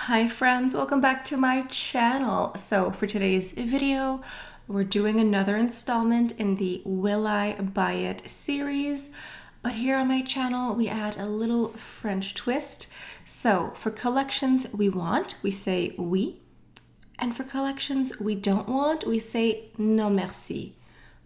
Hi friends, welcome back to my channel. So for today's video, we're doing another installment in the Will I Buy It series. But here on my channel, we add a little French twist. So for collections we want, we say oui. And for collections we don't want, we say non merci.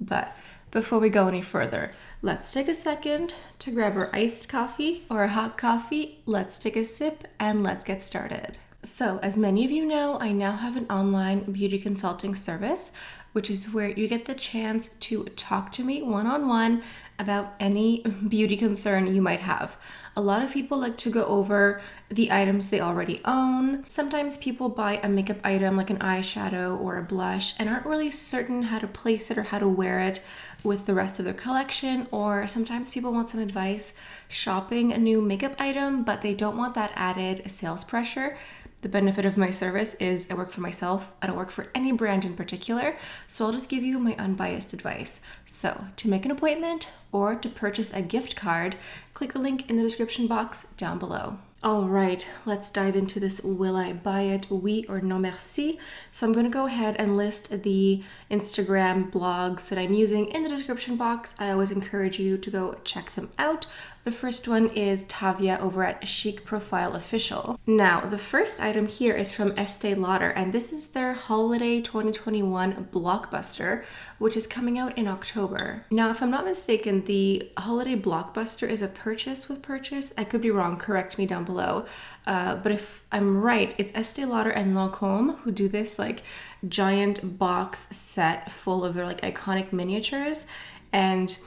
But before we go any further, let's take a second to grab our iced coffee or a hot coffee. Let's take a sip and let's get started. So as many of you know, I now have an online beauty consulting service, which is where you get the chance to talk to me one-on-one about any beauty concern you might have. A lot of people like to go over the items they already own. Sometimes people buy a makeup item like an eyeshadow or a blush and aren't really certain how to place it or how to wear it with the rest of their collection, or sometimes people want some advice shopping a new makeup item, but they don't want that added sales pressure. The benefit of my service is I work for myself. I don't work for any brand in particular, so I'll just give you my unbiased advice. So to make an appointment or to purchase a gift card, click the link in the description box down below. All right, let's dive into this Will I Buy It, oui or non merci. So I'm going to go ahead and list the Instagram blogs that I'm using in the description box. I always encourage you to go check them out. The first one is Tavia over at Chic Profile Official. Now, the first item here is from Estee Lauder, and this is their Holiday 2021 Blockbuster, which is coming out in October. Now, if I'm not mistaken, the Holiday Blockbuster is a purchase with purchase. I could be wrong, correct me down below. But if I'm right, it's Estee Lauder and Lancôme who do this like giant box set full of their like iconic miniatures. And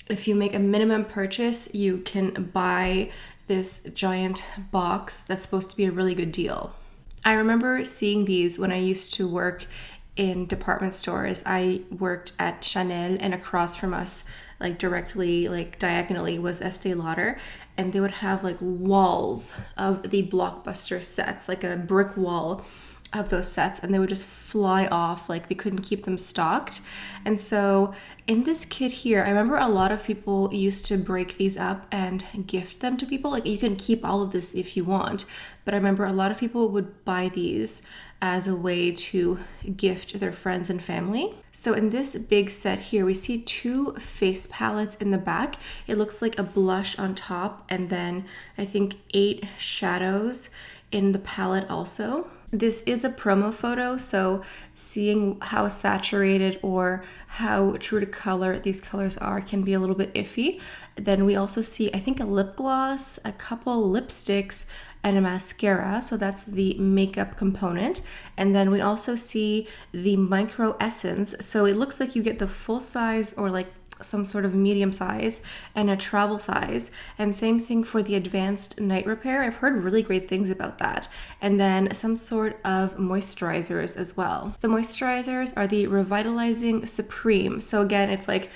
if you make a minimum purchase, you can buy this giant box that's supposed to be a really good deal. I remember seeing these when I used to work in department stores. I worked at Chanel, and across from us, like directly, like diagonally, was Estee Lauder, and they would have like walls of the Blockbuster sets, like a brick wall of those sets, and they would just fly off, like they couldn't keep them stocked. And so in this kit here, I remember a lot of people used to break these up and gift them to people. Like you can keep all of this if you want, but I remember a lot of people would buy these as a way to gift their friends and family. So in this big set here, we see two face palettes in the back. It looks like a blush on top, and then I think 8 shadows in the palette also. This is a promo photo, so seeing how saturated or how true to color these colors are can be a little bit iffy. Then we also see, I think, a lip gloss, a couple lipsticks, and a mascara, so that's the makeup component. And then we also see the micro essence, so it looks like you get the full size or like some sort of medium size and a travel size, and same thing for the advanced night repair. I've heard really great things about that. And then some sort of moisturizers as well. The moisturizers are the Revitalizing Supreme, so again it's like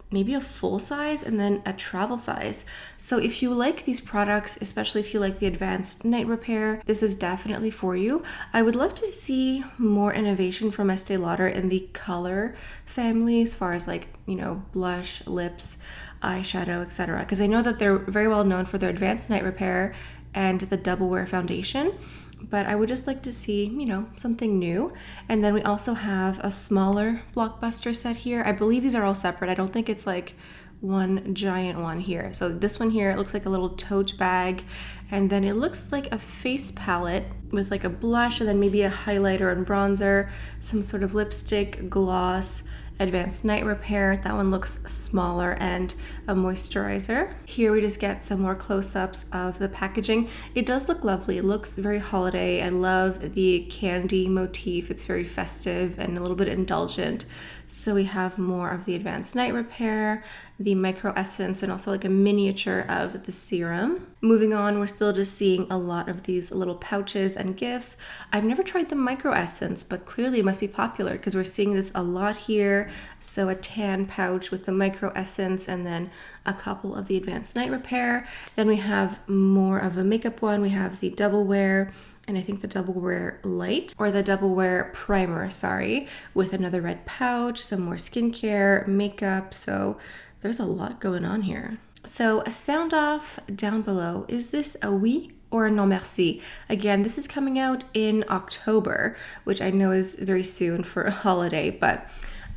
maybe a full size and then a travel size. So if you like these products, especially if you like the advanced night repair, this is definitely for you. I would love to see more innovation from Estee Lauder in the color family, as far as like, you know, blush, lips, eyeshadow, etc. Because I know that they're very well known for their advanced night repair and the double wear foundation. But I would just like to see, you know, something new. And then we also have a smaller Blockbuster set here. I believe these are all separate. I don't think it's like one giant one here. So this one here, it looks like a little tote bag. And then it looks like a face palette with like a blush and then maybe a highlighter and bronzer, some sort of lipstick, gloss, advanced night repair. That one looks smaller, and a moisturizer. Here we just get some more close-ups of the packaging. It does look lovely. It looks very holiday. I love the candy motif. It's very festive and a little bit indulgent. So we have more of the advanced night repair, the micro essence, and also like a miniature of the serum. Moving on, we're still just seeing a lot of these little pouches and gifts. I've never tried the micro essence, but clearly it must be popular because we're seeing this a lot here. So a tan pouch with the micro essence, and then a couple of the advanced night repair. Then we have more of a makeup one. We have the double wear, and I think the double wear light, or the double wear primer, sorry, with another red pouch, some more skincare, makeup. So there's a lot going on here. So sound off down below. Is this a oui or Non Merci. Again, this is coming out in October, which I know is very soon for a holiday, but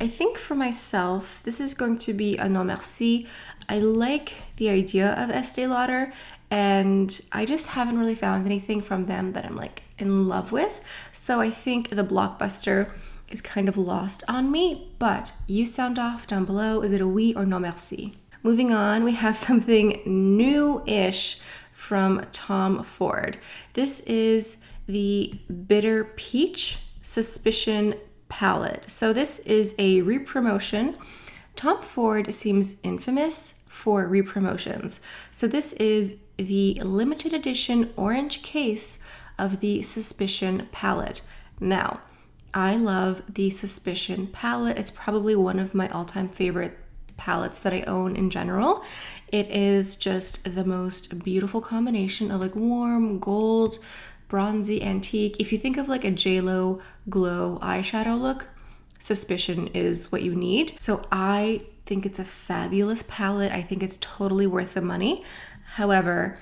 I think for myself, this is going to be a Non Merci. I like the idea of Estee Lauder, and I just haven't really found anything from them that I'm like in love with. So I think the Blockbuster is kind of lost on me, but you sound off down below. Is it a oui or non merci? Moving on, we have something new-ish from Tom Ford. This is the Bitter Peach Suspicion palette. So this is a re-promotion. Tom Ford seems infamous for re-promotions. So this is the limited edition orange case of the Suspicion palette. Now, I love the Suspicion palette. It's probably one of my all-time favorite palettes that I own in general. It is just the most beautiful combination of like warm gold, bronzy antique. If you think of like a JLo glow eyeshadow look, Suspicion is what you need. So I think it's a fabulous palette. I think it's totally worth the money. However,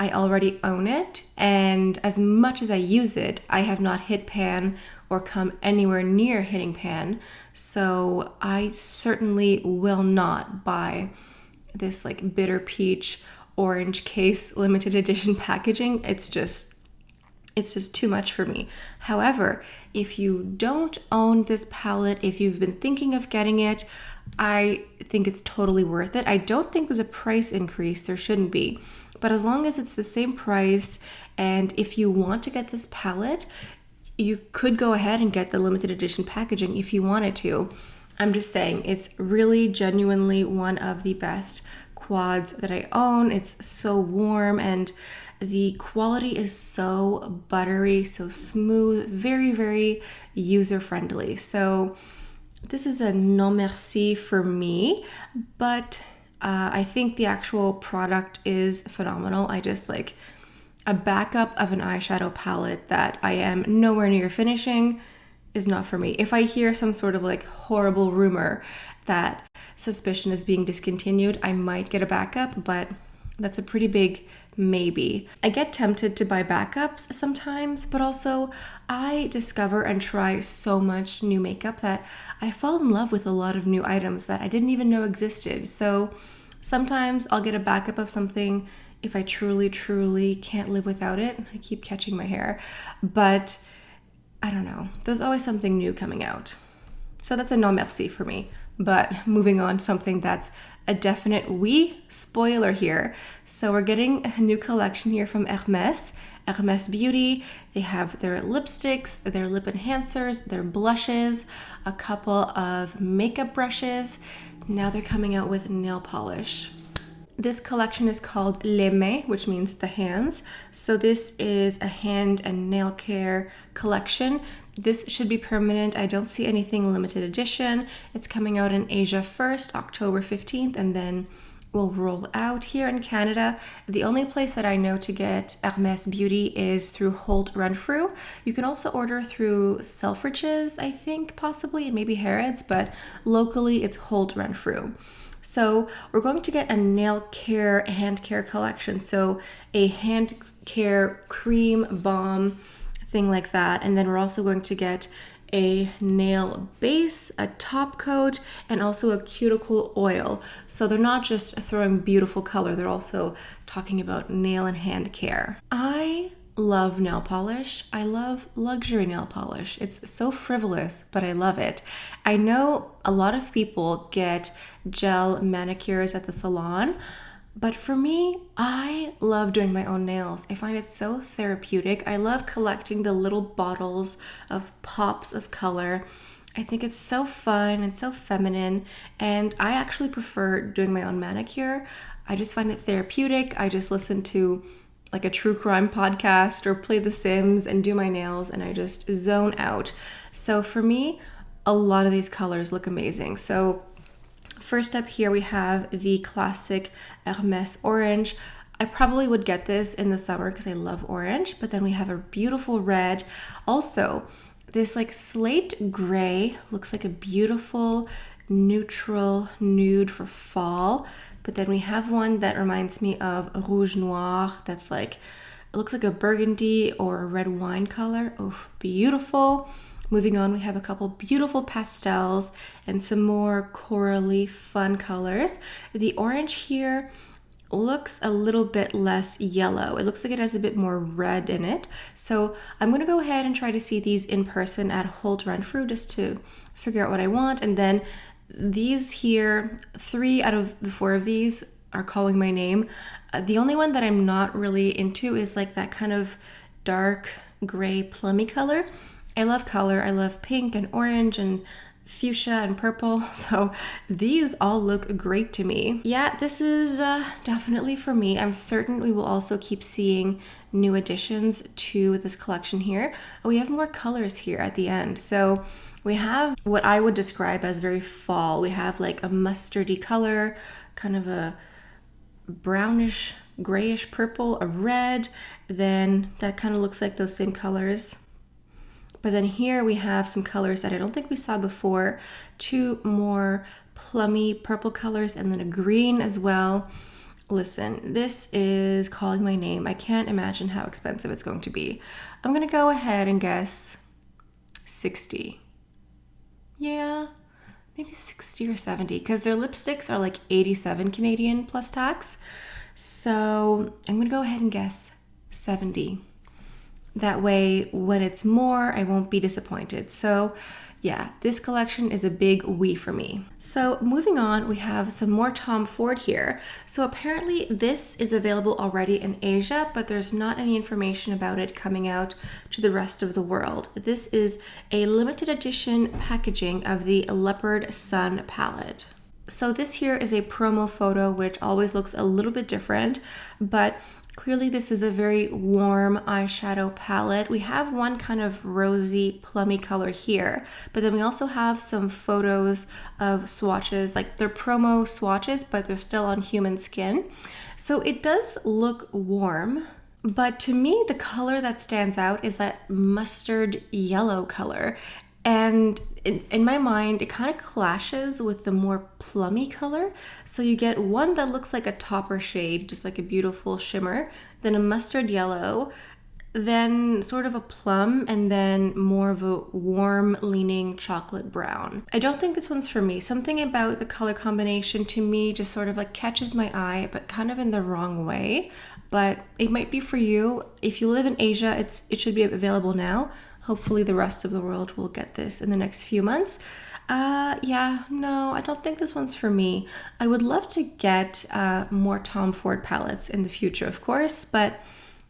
I already own it, and as much as I use it, I have not hit pan or come anywhere near hitting pan. So I certainly will not buy this like Bitter Peach orange case limited edition packaging. It's just too much for me. However, if you don't own this palette, if you've been thinking of getting it, I think it's totally worth it. I don't think there's a price increase. There shouldn't be. But as long as it's the same price, and if you want to get this palette, you could go ahead and get the limited edition packaging if you wanted to. I'm just saying, it's really genuinely one of the best quads that I own. It's so warm, and the quality is so buttery, so smooth, very, very user-friendly. So this is a non merci for me, but I think the actual product is phenomenal. I just like a backup of an eyeshadow palette that I am nowhere near finishing is not for me. If I hear some sort of like horrible rumor that Suspicion is being discontinued, I might get a backup, but that's a pretty big maybe. I get tempted to buy backups sometimes, but also I discover and try so much new makeup that I fall in love with a lot of new items that I didn't even know existed. So sometimes I'll get a backup of something if I truly, truly can't live without it. I keep catching my hair, but I don't know. There's always something new coming out. So that's a non merci for me. But moving on to something that's a definite oui, spoiler here. So we're getting a new collection here from Hermes Beauty. They have their lipsticks, their lip enhancers, their blushes, a couple of makeup brushes. Now they're coming out with nail polish. This collection is called Les Mains, which means the hands. So this is a hand and nail care collection. This should be permanent. I don't see anything limited edition. It's coming out in Asia first, October 15th, and then will roll out here in Canada. The only place that I know to get Hermes Beauty is through Holt Renfrew. You can also order through Selfridges, I think, possibly, and maybe Harrods, but locally it's Holt Renfrew. So we're going to get a nail care, hand care collection. So a hand care cream, balm, thing like that. And then we're also going to get a nail base, a top coat, and also a cuticle oil. So they're not just throwing beautiful color, they're also talking about nail and hand care. I love nail polish. I love luxury nail polish. It's so frivolous, but I love it. I know a lot of people get gel manicures at the salon, but for me, I love doing my own nails. I find it so therapeutic. I love collecting the little bottles of pops of color. I think it's so fun and so feminine, and I actually prefer doing my own manicure. I just find it therapeutic. I just listen to like a true crime podcast or play The Sims and do my nails, and I just zone out. So for me, a lot of these colors look amazing. So first up here we have the classic Hermes Orange. I probably would get this in the summer because I love orange, but then we have a beautiful red. Also, this like slate gray looks like a beautiful neutral nude for fall. But then we have one that reminds me of Rouge Noir, that's like It looks like a burgundy or a red wine color. Oof, beautiful. Moving on, we have a couple beautiful pastels and some more corally fun colors. The orange here looks a little bit less yellow. It looks like it has a bit more red in it. So I'm gonna go ahead and try to see these in person at Holt Renfrew just to figure out what I want. And then these here, 3 out of the 4 of these are calling my name. The only one that I'm not really into is like that kind of dark gray plummy color. I love color. I love pink and orange and fuchsia and purple, so these all look great to me. Yeah, this is definitely for me. I'm certain we will also keep seeing new additions to this collection here. We have more colors here at the end. So we have what I would describe as very fall. We have like a mustardy color, kind of a brownish, grayish purple, a red, then that kind of looks like those same colors. But then here we have some colors that I don't think we saw before, 2 more plummy purple colors and then a green as well. Listen, this is calling my name. I can't imagine how expensive it's going to be. I'm gonna go ahead and guess 60. Yeah, maybe 60 or 70 because their lipsticks are like 87 Canadian plus tax. So I'm gonna go ahead and guess 70. That way, when it's more, I won't be disappointed. So yeah, this collection is a big oui for me. So moving on, we have some more Tom Ford here. So apparently this is available already in Asia, but there's not any information about it coming out to the rest of the world. This is a limited edition packaging of the Leopard Sun palette. So this here is a promo photo, which always looks a little bit different, but clearly this is a very warm eyeshadow palette. We have one kind of rosy plummy color here, but then we also have some photos of swatches, like they're promo swatches, but they're still on human skin. So it does look warm, but to me, the color that stands out is that mustard yellow color. And in my mind, it kind of clashes with the more plummy color. So you get one that looks like a topper shade, just like a beautiful shimmer, then a mustard yellow, then sort of a plum, and then more of a warm leaning chocolate brown. I don't think this one's for me. Something about the color combination to me just sort of like catches my eye, but kind of in the wrong way. But it might be for you. If you live in Asia, it should be available now. Hopefully the rest of the world will get this in the next few months. Yeah, no, I don't think this one's for me. I would love to get more Tom Ford palettes in the future, of course, but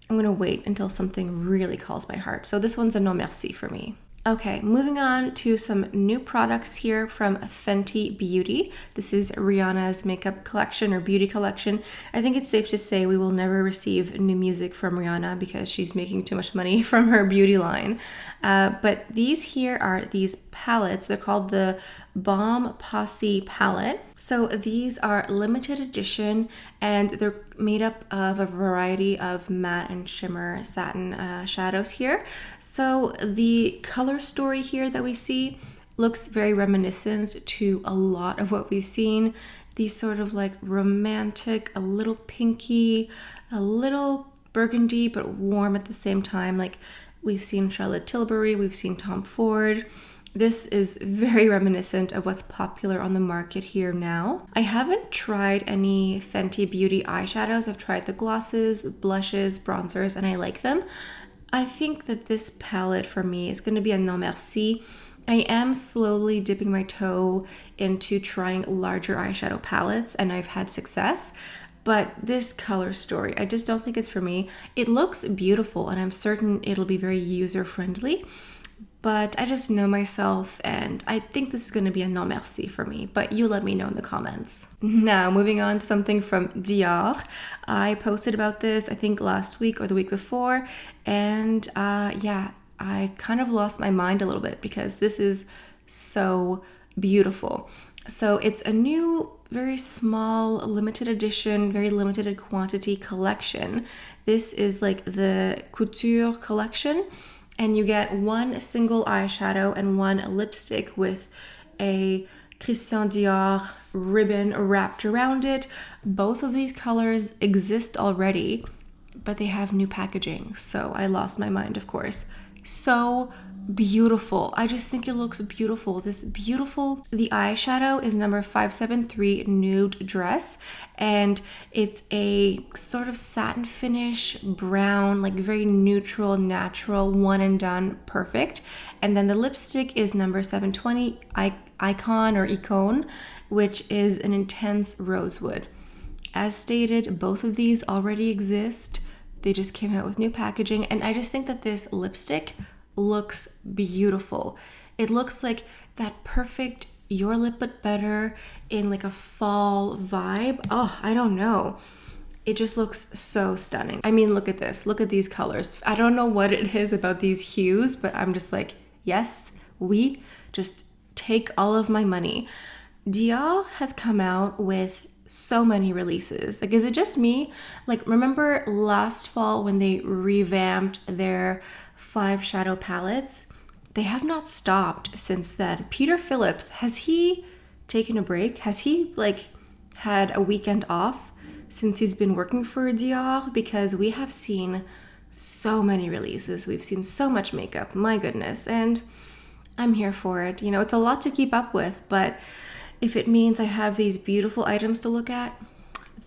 I'm gonna wait until something really calls my heart. So this one's a non merci for me. Okay, moving on to some new products here from Fenty Beauty. This is Rihanna's makeup collection or beauty collection. I think it's safe to say we will never receive new music from Rihanna because she's making too much money from her beauty line. But these here are these palettes. They're called the Balm Posse palette. So these are limited edition and they're made up of a variety of matte and shimmer satin shadows here. So the color story here that we see looks very reminiscent to a lot of what we've seen. These sort of like romantic, a little pinky, a little burgundy, but warm at the same time. Like we've seen Charlotte Tilbury, we've seen Tom Ford. This is very reminiscent of what's popular on the market here now. I haven't tried any Fenty Beauty eyeshadows. I've tried the glosses, blushes, bronzers, and I like them. I think that this palette for me is going to be a non merci. I am slowly dipping my toe into trying larger eyeshadow palettes, and I've had success. But this color story, I just don't think it's for me. It looks beautiful, and I'm certain it'll be very user-friendly. But I just know myself and I think this is going to be a non merci for me, but you let me know in the comments. Now, moving on to something from Dior. I posted about this, I think last week or the week before, and yeah, I kind of lost my mind a little bit because this is so beautiful. So it's a new, very small, limited edition, very limited quantity collection. This is like the Couture collection. And you get one single eyeshadow and one lipstick with a Christian Dior ribbon wrapped around it. Both of these colors exist already, but they have new packaging, so I lost my mind, of course. So beautiful. I just think it looks beautiful. The eyeshadow is number 573 Nude Dress, and it's a sort of satin finish, brown, like very neutral, natural, one and done, perfect. And then the lipstick is number 720 Icon, which is an intense rosewood. As stated, both of these already exist. They just came out with new packaging, and I just think that this lipstick looks beautiful. It looks like that perfect Your Lip But Better in like a fall vibe. Oh, I don't know. It just looks so stunning. I mean, look at this. Look at these colors. I don't know what it is about these hues, but I'm just like, yes, we just take all of my money. Dior has come out with so many releases. Like, is it just me? Like, remember last fall when they revamped their 5 shadow palettes? They have not stopped since then. Peter Phillips, has he taken a break? Has he like had a weekend off since he's been working for Dior? Because we have seen so many releases. We've seen so much makeup, my goodness. And I'm here for it. You know, it's a lot to keep up with, but if it means I have these beautiful items to look at,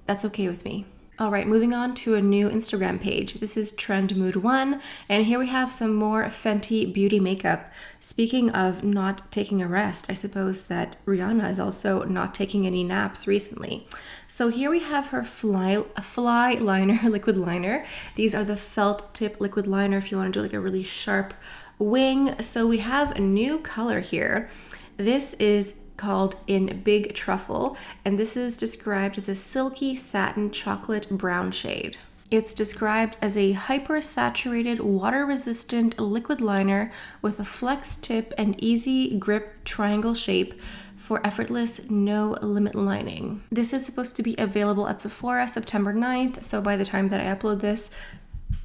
that's okay with me. All right, moving on to a new Instagram page. This is Trend Mood 1, and here we have some more Fenty Beauty makeup. Speaking of not taking a rest, I suppose that Rihanna is also not taking any naps recently. So here we have her fly liner, liquid liner. These are the felt tip liquid liner if you want to do like a really sharp wing. So we have a new color here. This is called In Big Truffle, and this is described as a silky satin chocolate brown shade. It's described as a hyper-saturated, water-resistant liquid liner with a flex tip and easy grip triangle shape for effortless, no-limit lining. This is supposed to be available at Sephora September 9th, so by the time that I upload this,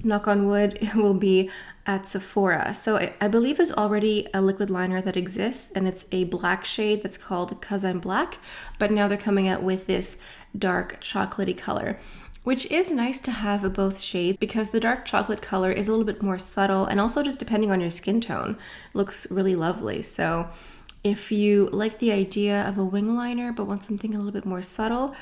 knock on wood, it will be at Sephora. So I believe there's already a liquid liner that exists, and it's a black shade that's called 'Cause I'm Black, but now they're coming out with this dark chocolatey color, which is nice to have both shades because the dark chocolate color is a little bit more subtle, and also just depending on your skin tone, looks really lovely. So if you like the idea of a wing liner but want something a little bit more subtle,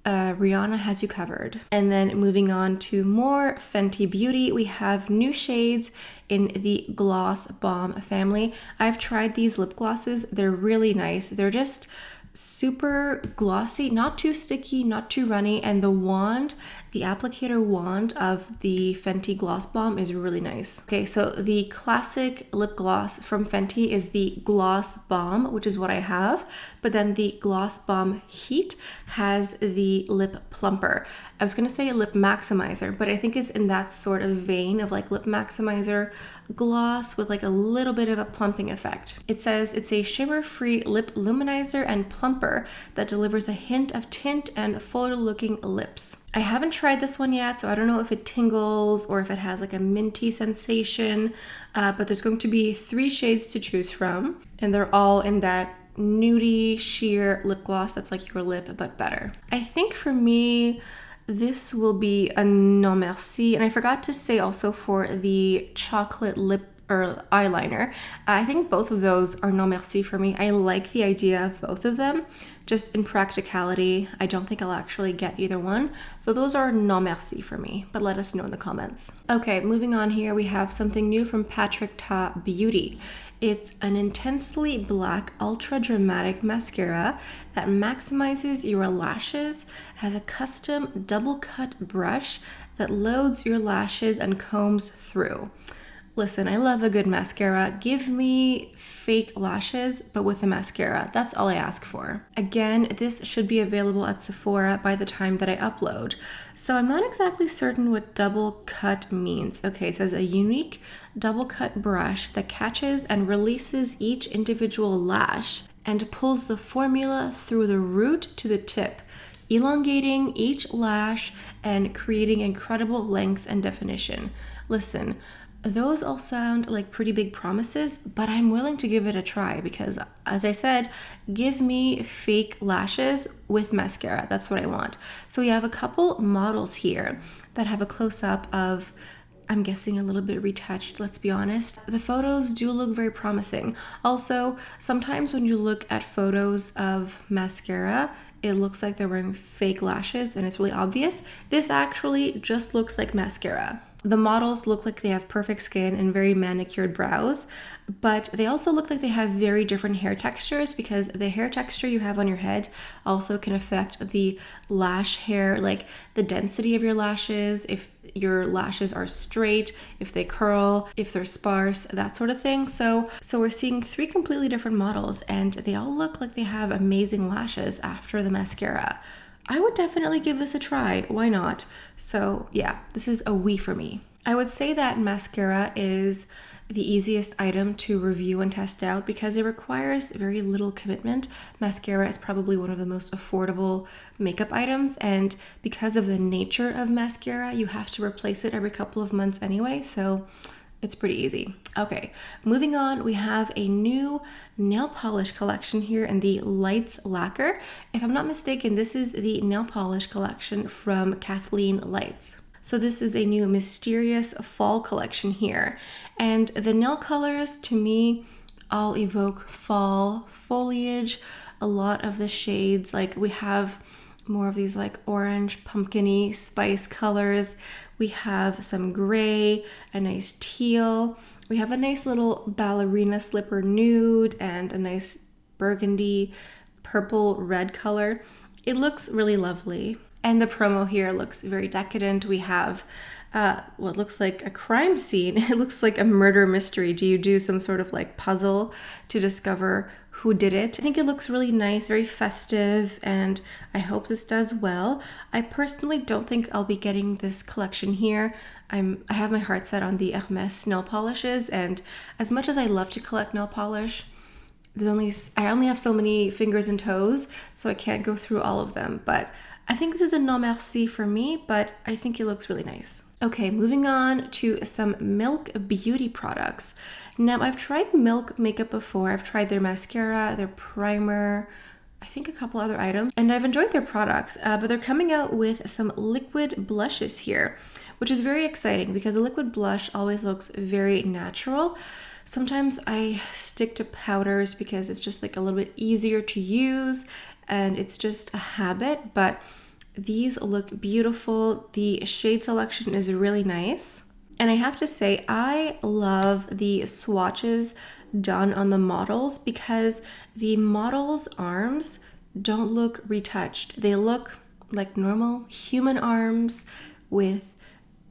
Rihanna has you covered. And then moving on to more Fenty Beauty, we have new shades in the Gloss Bomb family. I've tried these lip glosses. They're really nice. They're just super glossy, not too sticky, not too runny, and the wand, the applicator wand of the Fenty Gloss Bomb is really nice. Okay, so the classic lip gloss from Fenty is the Gloss Bomb, which is what I have, but then the Gloss Bomb Heat has the lip plumper. I was gonna say lip maximizer, but I think it's in that sort of vein of like lip maximizer gloss with like a little bit of a plumping effect. It says it's a shimmer-free lip luminizer and plumper that delivers a hint of tint and fuller-looking lips. I haven't tried this one yet, so I don't know if it tingles or if it has like a minty sensation, but there's going to be 3 shades to choose from, and they're all in that nudie sheer lip gloss that's like your lip but better. I think for me, this will be a Non Merci, and I forgot to say also for the chocolate lip or eyeliner, I think both of those are Non Merci for me. I like the idea of both of them. Just in practicality, I don't think I'll actually get either one. So those are Non Merci for me, but let us know in the comments. Okay, moving on here, we have something new from Patrick Ta Beauty. It's an intensely black, ultra dramatic mascara that maximizes your lashes, has a custom double cut brush that loads your lashes and combs through. Listen, I love a good mascara. Give me fake lashes, but with a mascara. That's all I ask for. Again, this should be available at Sephora by the time that I upload. So I'm not exactly certain what double cut means. Okay, it says a unique double cut brush that catches and releases each individual lash and pulls the formula through the root to the tip, elongating each lash and creating incredible length and definition. Listen, Those all sound like pretty big promises, but I'm willing to give it a try because, as I said, give me fake lashes with mascara. That's what I want. So we have a couple models here that have a close-up of, I'm guessing, a little bit retouched, let's be honest. The photos do look very promising. Also, sometimes when you look at photos of mascara, it looks like they're wearing fake lashes and it's really obvious. This actually just looks like mascara. The models look like they have perfect skin and very manicured brows, but they also look like they have very different hair textures because the hair texture you have on your head also can affect the lash hair, like the density of your lashes, if your lashes are straight, if they curl, if they're sparse, that sort of thing. So we're seeing 3 completely different models and they all look like they have amazing lashes after the mascara. I would definitely give this a try. Why not? So yeah, this is a oui for me. I would say that mascara is the easiest item to review and test out because it requires very little commitment. Mascara is probably one of the most affordable makeup items, and because of the nature of mascara, you have to replace it every couple of months anyway, so it's pretty easy. Okay, moving on, we have a new nail polish collection here in the Lights Lacquer. If I'm not mistaken, this is the nail polish collection from Kathleen Lights. So this is a new mysterious fall collection here. And the nail colors, to me, all evoke fall foliage. A lot of the shades, like we have more of these like orange, pumpkin-y spice colors. We have some gray, a nice teal. We have a nice little ballerina slipper nude and a nice burgundy, purple, red color. It looks really lovely. And the promo here looks very decadent. We have what looks like a crime scene. It looks like a murder mystery. Do you do some sort of like puzzle to discover who did it? I think it looks really nice, very festive, and I hope this does well. I personally don't think I'll be getting this collection here. I have my heart set on the Hermes nail polishes, and as much as I love to collect nail polish, I only have so many fingers and toes, so I can't go through all of them. But I think this is a Non Merci for me, but I think it looks really nice. Okay, moving on to some Milk Beauty products. Now, I've tried Milk makeup before. I've tried their mascara, their primer, I think a couple other items, and I've enjoyed their products, but they're coming out with some liquid blushes here, which is very exciting because a liquid blush always looks very natural. Sometimes I stick to powders because it's just like a little bit easier to use and it's just a habit, but these look beautiful. The shade selection is really nice. And I have to say, I love the swatches done on the models because the models' arms don't look retouched. They look like normal human arms with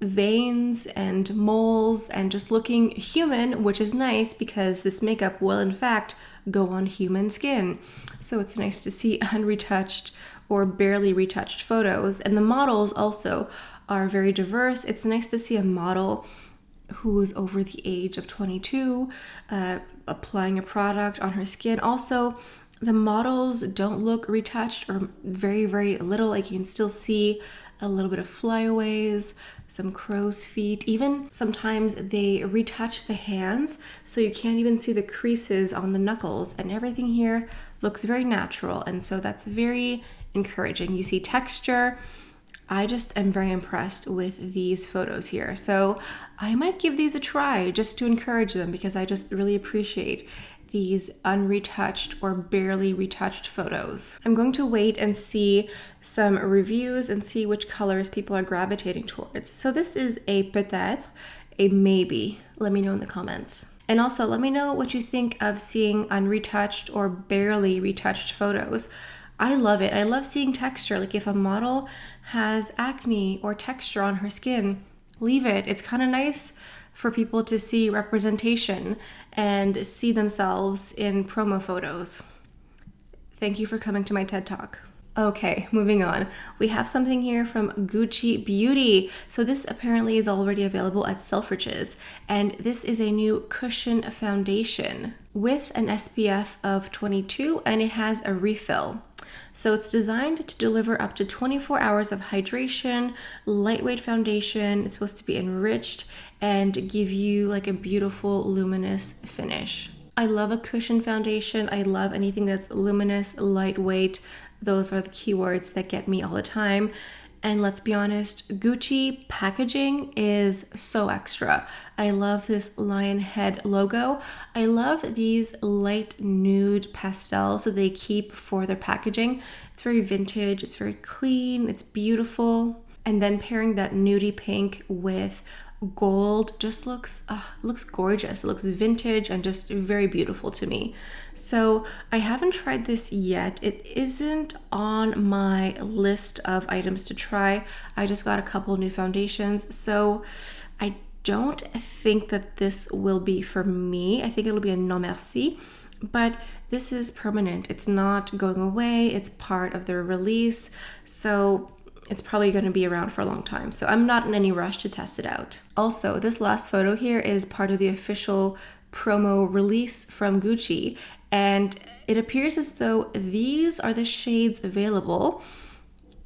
veins and moles and just looking human, which is nice because this makeup will in fact go on human skin. So it's nice to see unretouched or barely retouched photos. And the models also are very diverse. It's nice to see a model who is over the age of 22 applying a product on her skin. Also, the models don't look retouched or very, very little. Like you can still see a little bit of flyaways, some crow's feet. Even sometimes they retouch the hands so you can't even see the creases on the knuckles, and everything here looks very natural, and so that's very encouraging. You see texture. I just am very impressed with these photos here. So I might give these a try just to encourage them because I just really appreciate these unretouched or barely retouched photos. I'm going to wait and see some reviews and see which colors people are gravitating towards. So this is a peut-être, a maybe. Let me know in the comments. And also let me know what you think of seeing unretouched or barely retouched photos. I love it. I love seeing texture. Like if a model has acne or texture on her skin, leave it. It's kind of nice for people to see representation and see themselves in promo photos. Thank you for coming to my TED Talk. Okay, moving on. We have something here from Gucci Beauty. So this apparently is already available at Selfridges, and this is a new cushion foundation with an SPF of 22, and it has a refill. So it's designed to deliver up to 24 hours of hydration, lightweight foundation. It's supposed to be enriched and give you like a beautiful luminous finish. I love a cushion foundation. I love anything that's luminous, lightweight. Those are the keywords that get me all the time. And let's be honest, Gucci packaging is so extra. I love this lion head logo. I love these light nude pastels that they keep for their packaging. It's very vintage, it's very clean, it's beautiful. And then pairing that nudie pink with gold just looks gorgeous. It looks vintage and just very beautiful to me. So I haven't tried this yet. It isn't on my list of items to try. I just got a couple new foundations, so I don't think that this will be for me. I think it'll be a non merci, but this is permanent. It's not going away. It's part of their release, so it's probably going to be around for a long time. So I'm not in any rush to test it out. Also, this last photo here is part of the official promo release from Gucci, and it appears as though these are the shades available,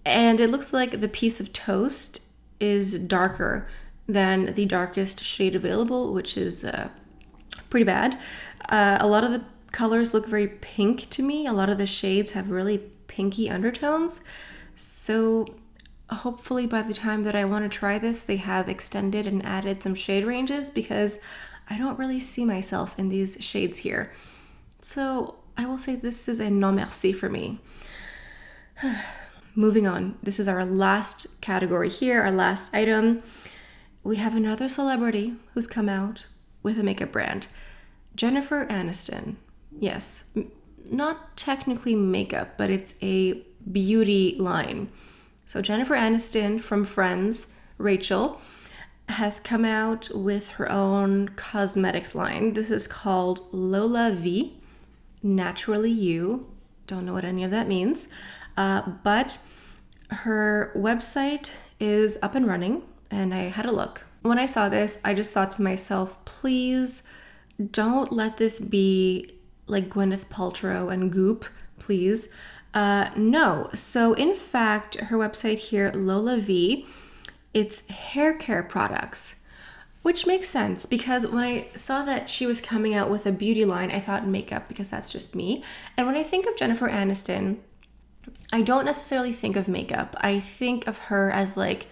and it looks like the piece of toast is darker than the darkest shade available, which is pretty bad. A lot of the colors look very pink to me. A lot of the shades have really pinky undertones, so hopefully by the time that I want to try this, they have extended and added some shade ranges, because I don't really see myself in these shades here. So I will say this is a non merci for me. Moving on, this is our last category here, our last item. We have another celebrity who's come out with a makeup brand, Jennifer Aniston. Yes, not technically makeup, but it's a beauty line. So Jennifer Aniston from Friends, Rachel, has come out with her own cosmetics line. This is called Lola V, Naturally You. Don't know what any of that means, but her website is up and running, and I had a look. When I saw this, I just thought to myself, please don't let this be like Gwyneth Paltrow and Goop, please. No. So in fact, her website here, Lola V, it's hair care products, which makes sense because when I saw that she was coming out with a beauty line, I thought makeup because that's just me. And when I think of Jennifer Aniston, I don't necessarily think of makeup. I think of her as like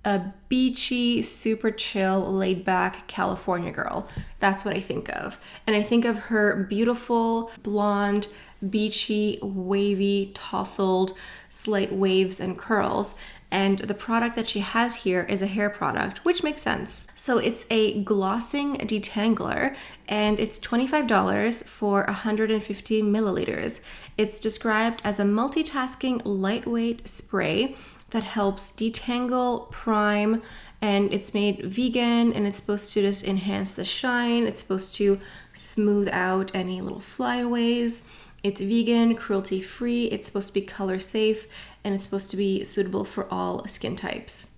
a beachy, super chill, laid back California girl. That's what I think of. And I think of her beautiful, blonde, beachy, wavy, tousled, slight waves and curls. And the product that she has here is a hair product, which makes sense. So it's a glossing detangler, and it's $25 for 150 milliliters. It's described as a multitasking lightweight spray that helps detangle, prime, and it's made vegan, and it's supposed to just enhance the shine. It's supposed to smooth out any little flyaways. It's vegan, cruelty-free, it's supposed to be color safe, and it's supposed to be suitable for all skin types.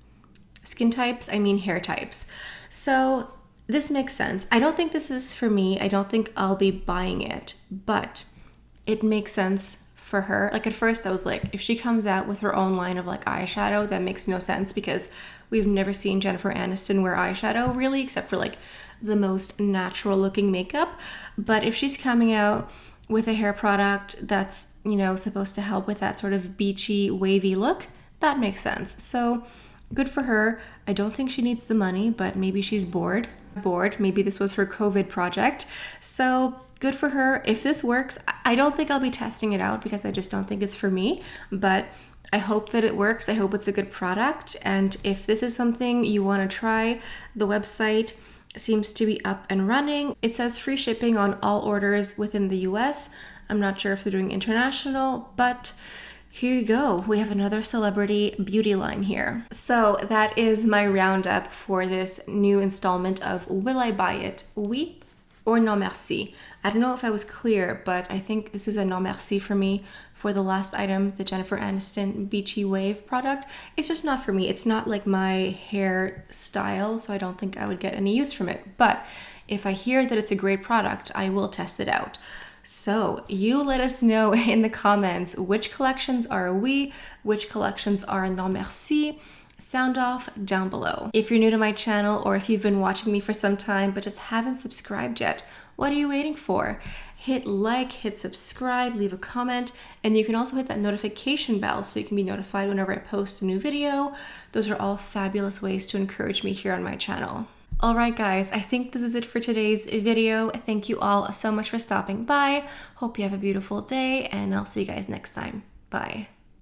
Skin types, I mean hair types. So this makes sense. I don't think this is for me. I don't think I'll be buying it, but it makes sense for her. Like at first I was like, if she comes out with her own line of like eyeshadow, that makes no sense because we've never seen Jennifer Aniston wear eyeshadow really, except for like the most natural looking makeup. But if she's coming out with a hair product that's, you know, supposed to help with that sort of beachy, wavy look, that makes sense. So good for her. I don't think she needs the money, but maybe she's bored. Maybe this was her COVID project. So good for her. If this works, I don't think I'll be testing it out because I just don't think it's for me, but I hope that it works. I hope it's a good product. And if this is something you want to try, the website seems to be up and running. It says free shipping on all orders within the US. I'm not sure if they're doing international, but here you go. We have another celebrity beauty line here. So that is my roundup for this new installment of Will I Buy It? Oui or non merci? I don't know if I was clear, but I think this is a non merci for me for the last item, the Jennifer Aniston Beachy Wave product. It's just not for me. It's not like my hair style, so I don't think I would get any use from it. But if I hear that it's a great product, I will test it out. So you let us know in the comments which collections are we, which collections are Non Merci. Sound off down below. If you're new to my channel or if you've been watching me for some time but just haven't subscribed yet, what are you waiting for? Hit like, hit subscribe, leave a comment, and you can also hit that notification bell so you can be notified whenever I post a new video. Those are all fabulous ways to encourage me here on my channel. All right, guys, I think this is it for today's video. Thank you all so much for stopping by. Hope you have a beautiful day, and I'll see you guys next time. Bye.